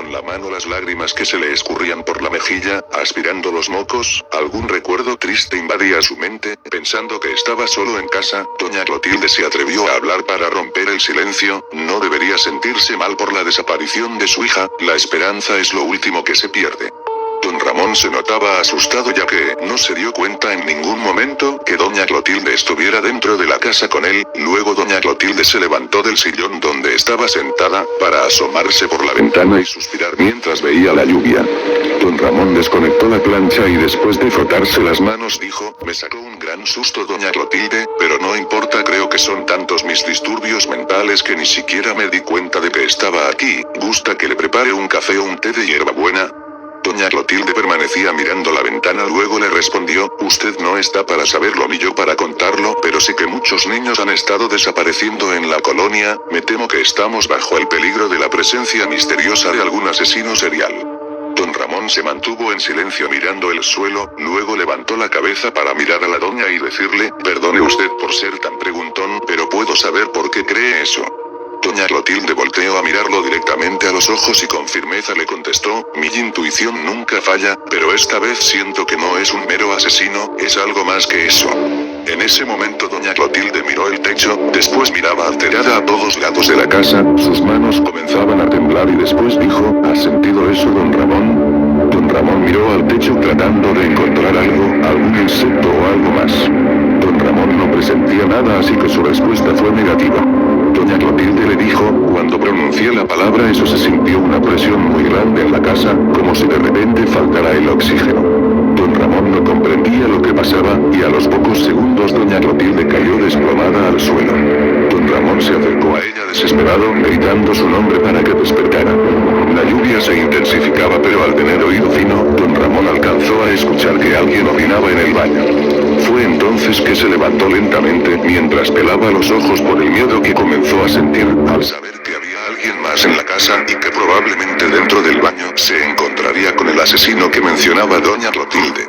con la mano las lágrimas que se le escurrían por la mejilla, aspirando los mocos. Algún recuerdo triste invadía su mente, pensando que estaba solo en casa. Doña Clotilde se atrevió a hablar para romper el silencio. No debería sentirse mal por la desaparición de su hija, la esperanza es lo último que se pierde. Don Ramón se notaba asustado ya que no se dio cuenta en ningún momento que doña Clotilde estuviera dentro de la casa con él. Luego doña Clotilde se levantó del sillón donde estaba sentada, para asomarse por la ventana y suspirar mientras veía la lluvia. Don Ramón desconectó la plancha y después de frotarse las manos dijo, me sacó un gran susto doña Clotilde, pero no importa, creo que son tantos mis disturbios mentales que ni siquiera me di cuenta de que estaba aquí. ¿Gusta que le prepare un café o un té de hierbabuena? Doña Clotilde permanecía mirando la ventana, luego le respondió, usted no está para saberlo ni yo para contarlo, pero sé que muchos niños han estado desapareciendo en la colonia, me temo que estamos bajo el peligro de la presencia misteriosa de algún asesino serial. Don Ramón se mantuvo en silencio mirando el suelo, luego levantó la cabeza para mirar a la doña y decirle, perdone usted por ser tan preguntón, pero ¿puedo saber por qué cree eso? Doña Clotilde volteó a mirarlo directamente a los ojos y con firmeza le contestó, mi intuición nunca falla, pero esta vez siento que no es un mero asesino, es algo más que eso. En ese momento doña Clotilde miró el techo, después miraba alterada a todos lados de la casa, sus manos comenzaban a temblar y después dijo, ¿has sentido eso, don Ramón? Don Ramón miró al techo tratando de encontrar algo, algún insecto o algo más. Don Ramón no presentía nada, así que su respuesta fue negativa. Doña Clotilde le dijo, cuando pronuncié la palabra eso se sintió una presión muy grande en la casa, como si de repente faltara el oxígeno. Don Ramón no comprendía lo que pasaba, y a los pocos segundos doña Clotilde cayó desplomada al suelo. Don Ramón se acercó a ella desesperado, gritando su nombre para que despertara. La lluvia se intensificaba, pero al tener oído fino, don Ramón alcanzó a escuchar que alguien orinaba en el baño. Fue entonces que se levantó lentamente, mientras pelaba los ojos por el miedo que comenzó a sentir, al saber que había alguien más en la casa y que probablemente dentro del baño se encontraría con el asesino que mencionaba doña Clotilde.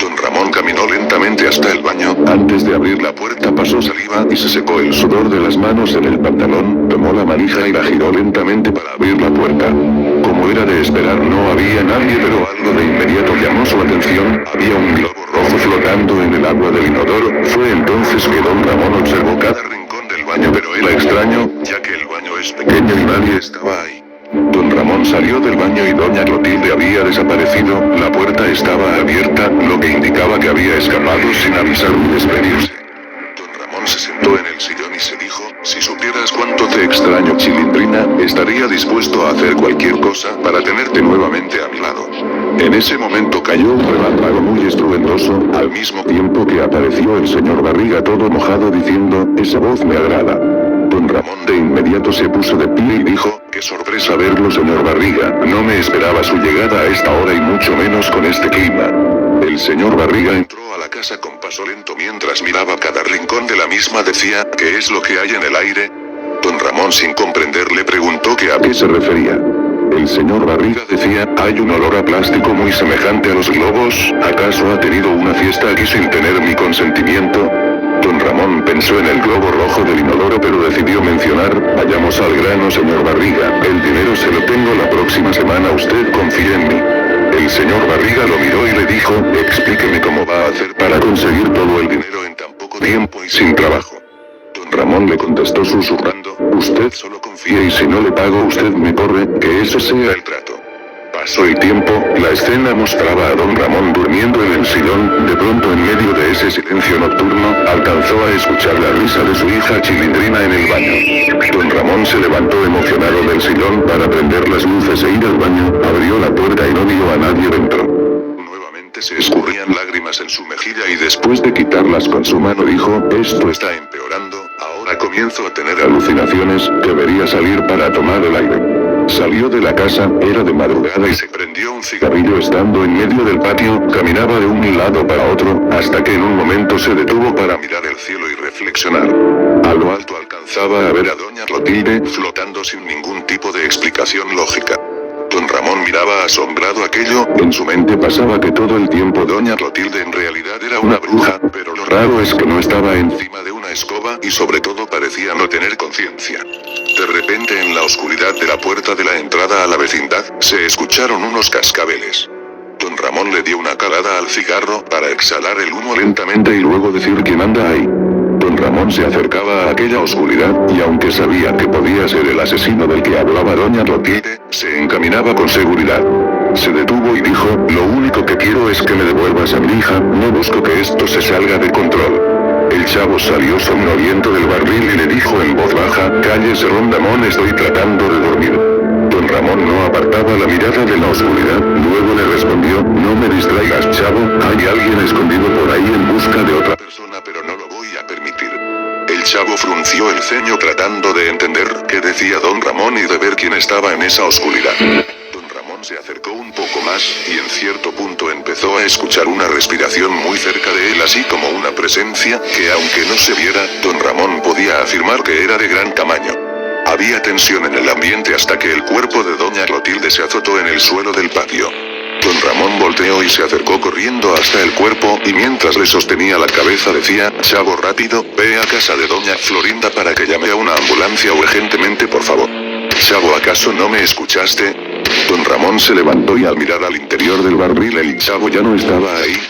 Don Ramón caminó lentamente hasta el baño, antes de abrir la puerta pasó saliva y se secó el sudor de las manos en el pantalón, tomó la manija y la giró lentamente para abrir la puerta. Como era de esperar no había nadie, pero algo de inmediato llamó su atención, había un globo rojo flotando en el agua del inodoro. Fue entonces que don Ramón observó cada rincón del baño, pero era extraño, ya que el baño es pequeño y nadie estaba ahí. Don Ramón salió del baño y doña Clotilde había desaparecido, la puerta estaba abierta, lo que indicaba que había escapado sin avisar ni despedirse. Don Ramón se sentó en el sillón y se dijo, si supieras cuánto te extraño Chilindrina, estaría dispuesto a hacer cualquier cosa para tenerte nuevamente a mi lado. En ese momento cayó un relámpago muy estruendoso, al mismo tiempo que apareció el señor Barriga todo mojado diciendo, esa voz me agrada. Don Ramón de inmediato se puso de pie y dijo, qué sorpresa verlo señor Barriga, no me esperaba su llegada a esta hora y mucho menos con este clima. El señor Barriga entró a la casa con paso lento mientras miraba cada rincón de la misma, decía, ¿qué es lo que hay en el aire? Don Ramón sin comprender le preguntó que a qué se refería. El señor Barriga decía, hay un olor a plástico muy semejante a los globos, ¿acaso ha tenido una fiesta aquí sin tener mi consentimiento? Don Ramón pensó en el globo rojo del inodoro pero decidió mencionar, vayamos al grano señor Barriga, el dinero se lo tengo la próxima semana, usted confía en mí. El señor Barriga lo miró y le dijo, explíqueme cómo va a hacer para conseguir todo el dinero en tan poco tiempo y sin trabajo. Don Ramón le contestó susurrando, usted solo confía y si no le pago usted me corre, que ese sea el trato. Pasó el tiempo, la escena mostraba a don Ramón durmiendo en el sillón, de pronto en medio de ese silencio nocturno, alcanzó a escuchar la risa de su hija Chilindrina en el baño. Don Ramón se levantó emocionado del sillón para prender las luces e ir al baño, abrió la puerta y no vio a nadie dentro. Nuevamente se escurrían lágrimas en su mejilla y después de quitarlas con su mano dijo, esto está empeorando, ahora comienzo a tener alucinaciones, debería salir para tomar el aire. Salió de la casa, era de madrugada y se prendió un cigarrillo estando en medio del patio, caminaba de un lado para otro, hasta que en un momento se detuvo para mirar el cielo y reflexionar. A lo alto alcanzaba a ver a doña Clotilde flotando sin ningún tipo de explicación lógica. Don Ramón miraba asombrado aquello, en su mente pasaba que todo el tiempo doña Clotilde en realidad era una bruja, pero lo raro es que no estaba encima de una escoba y sobre todo parecía no tener conciencia. De repente en la oscuridad de la puerta de la entrada a la vecindad, se se escucharon unos cascabeles. Don Ramón le dio una calada al cigarro para exhalar el humo lentamente y luego decir quién anda ahí. Don Ramón se acercaba a aquella oscuridad, y aunque sabía que podía ser el asesino del que hablaba doña Clotilde, se encaminaba con seguridad. Se detuvo y dijo, lo único que quiero es que me devuelvas a mi hija, no busco que esto se salga de control. El chavo salió somnoliento del barril y le dijo en voz baja, cállese Rondamón, estoy tratando de dormir. Don Ramón no apartaba la mirada de la oscuridad, luego le respondió, no me distraigas chavo, hay alguien escondido por ahí en busca de otra persona pero no lo voy a permitir. El chavo frunció el ceño tratando de entender qué decía don Ramón y de ver quién estaba en esa oscuridad. Don Ramón se acercó un poco más, y en cierto punto empezó a escuchar una respiración muy cerca de él así como una presencia, que aunque no se viera, don Ramón podía afirmar que era de gran tamaño. Había tensión en el ambiente hasta que el cuerpo de doña Clotilde se azotó en el suelo del patio. Don Ramón volteó y se acercó corriendo hasta el cuerpo, y mientras le sostenía la cabeza decía, chavo rápido, ve a casa de doña Florinda para que llame a una ambulancia urgentemente por favor. Chavo, ¿acaso no me escuchaste? Don Ramón se levantó y al mirar al interior del barril el chavo ya no estaba ahí,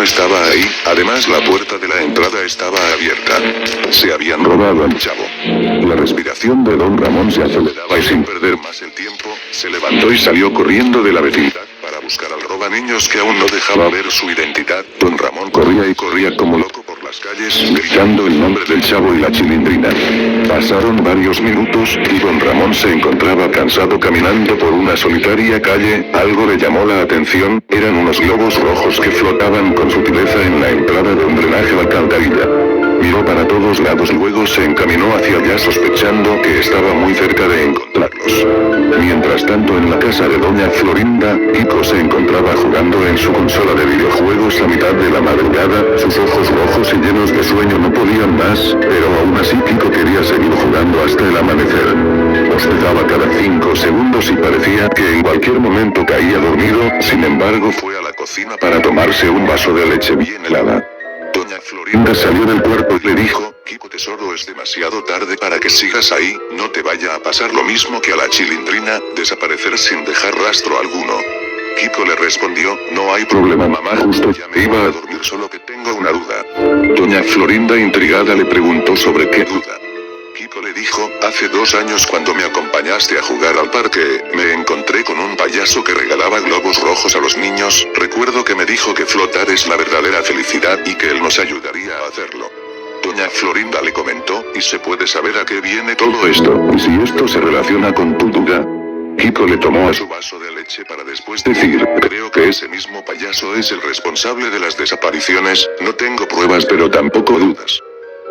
estaba ahí, además la puerta de la entrada estaba abierta. Se habían robado al chavo. La respiración de don Ramón se aceleraba y sin perder más el tiempo, se levantó y salió corriendo de la vecindad para buscar al robaniños que aún no dejaba ver su identidad. Don Ramón corría y corría como loco por las calles, gritando el nombre del chavo y la chilindrina. Pasaron varios minutos, y don Ramón se encontraba cansado caminando por una solitaria calle. Algo le llamó la atención, eran unos globos rojos que flotaban con sutileza en la entrada de un drenaje de alcantarilla. Miró para todos lados, luego se encaminó hacia allá sospechando que estaba muy cerca de encontrarlos. Mientras tanto en la casa de doña Florinda, Kiko se encontraba jugando en su consola de videojuegos a mitad de la madrugada, sus ojos rojos y llenos de sueño no podían más, pero aún así Kiko quería seguir jugando hasta el amanecer. Bostezaba cada 5 segundos y parecía que en cualquier momento caía dormido, sin embargo fue a la cocina para tomarse un vaso de leche bien helada. Doña Florinda salió del cuarto y le dijo, Kiko tesoro, es demasiado tarde para que sigas ahí, no te vaya a pasar lo mismo que a la chilindrina, desaparecer sin dejar rastro alguno. Kiko le respondió, no hay problema mamá, justo ya me iba a dormir, solo que tengo una duda. Doña Florinda intrigada le preguntó sobre qué duda. Kiko le dijo, hace 2 años cuando me acompañaste a jugar al parque, me encontré con un payaso que regalaba globos rojos a los niños, recuerdo que me dijo que flotar es la verdadera felicidad y que él nos ayudaría a hacerlo. Doña Florinda le comentó, ¿y se puede saber a qué viene todo esto? ¿Y si esto se relaciona con tu duda? Kiko le tomó a su vaso de leche para después decir, creo que ese mismo payaso es el responsable de las desapariciones, no tengo pruebas pero tampoco dudas.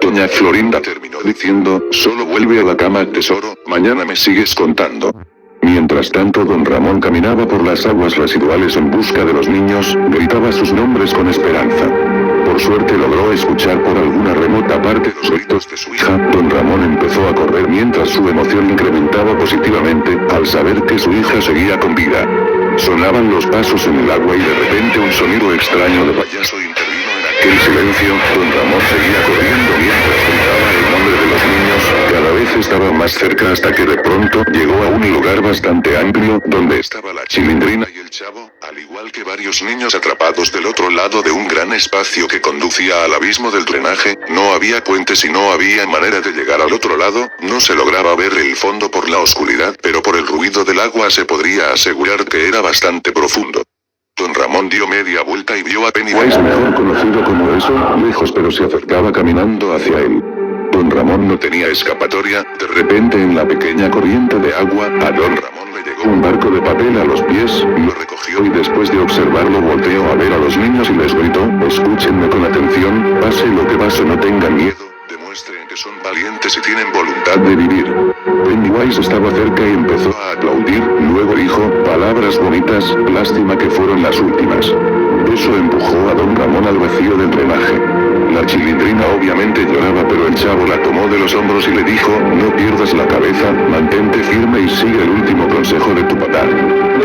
Doña Florinda terminó diciendo, solo vuelve a la cama tesoro, mañana me sigues contando. Mientras tanto don Ramón caminaba por las aguas residuales en busca de los niños, gritaba sus nombres con esperanza. Por suerte logró escuchar por alguna remota parte los gritos de su hija. Don Ramón empezó a correr mientras su emoción incrementaba positivamente, al saber que su hija seguía con vida. Sonaban los pasos en el agua y de repente un sonido extraño de payaso intervino en aquel silencio. Don Ramón seguía corriendo mientras gritaba el nombre de los niños, cada vez estaba más cerca hasta que de pronto llegó a un lugar bastante amplio, donde estaba la Chilindrina y el Chavo, al igual que varios niños atrapados del otro lado de un gran espacio que conducía al abismo del drenaje. No había puentes y no había manera de llegar al otro lado, no se lograba ver el fondo por la oscuridad, pero por el ruido del agua se podría asegurar que era bastante profundo. Don Ramón dio media vuelta y vio a Pennywise, mejor conocido como eso, lejos, pero se acercaba caminando hacia él. Don Ramón no tenía escapatoria. De repente, en la pequeña corriente de agua, a Don Ramón le llegó un barco de papel a los pies, lo recogió y después de observarlo volteó a ver a los niños y les gritó: escúchenme con atención, pase lo que pase, no tengan miedo, demuestren que son valientes y tienen voluntad de vivir. Pennywise estaba cerca y empezó a aplaudir, luego dijo: palabras bonitas, lástima que fueron las últimas. Eso empujó a Don Ramón al vacío del drenaje. La Chilindrina obviamente lloraba, pero el Chavo la tomó de los hombros y le dijo: no pierdas la cabeza, mantente firme y sigue el último consejo de tu papá.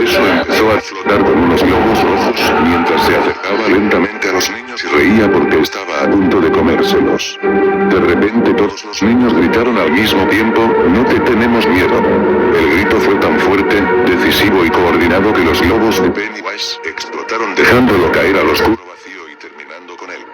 Eso empezó a flotar con unos globos rojos, mientras se acercaba lentamente a los niños y reía porque estaba a punto de comérselos. De repente todos los niños gritaron al mismo tiempo: no te tenemos miedo. El grito fue tan fuerte, decisivo y coordinado que los globos de Pennywise explotaron dejándolo caer al oscuro vacío y terminando con él.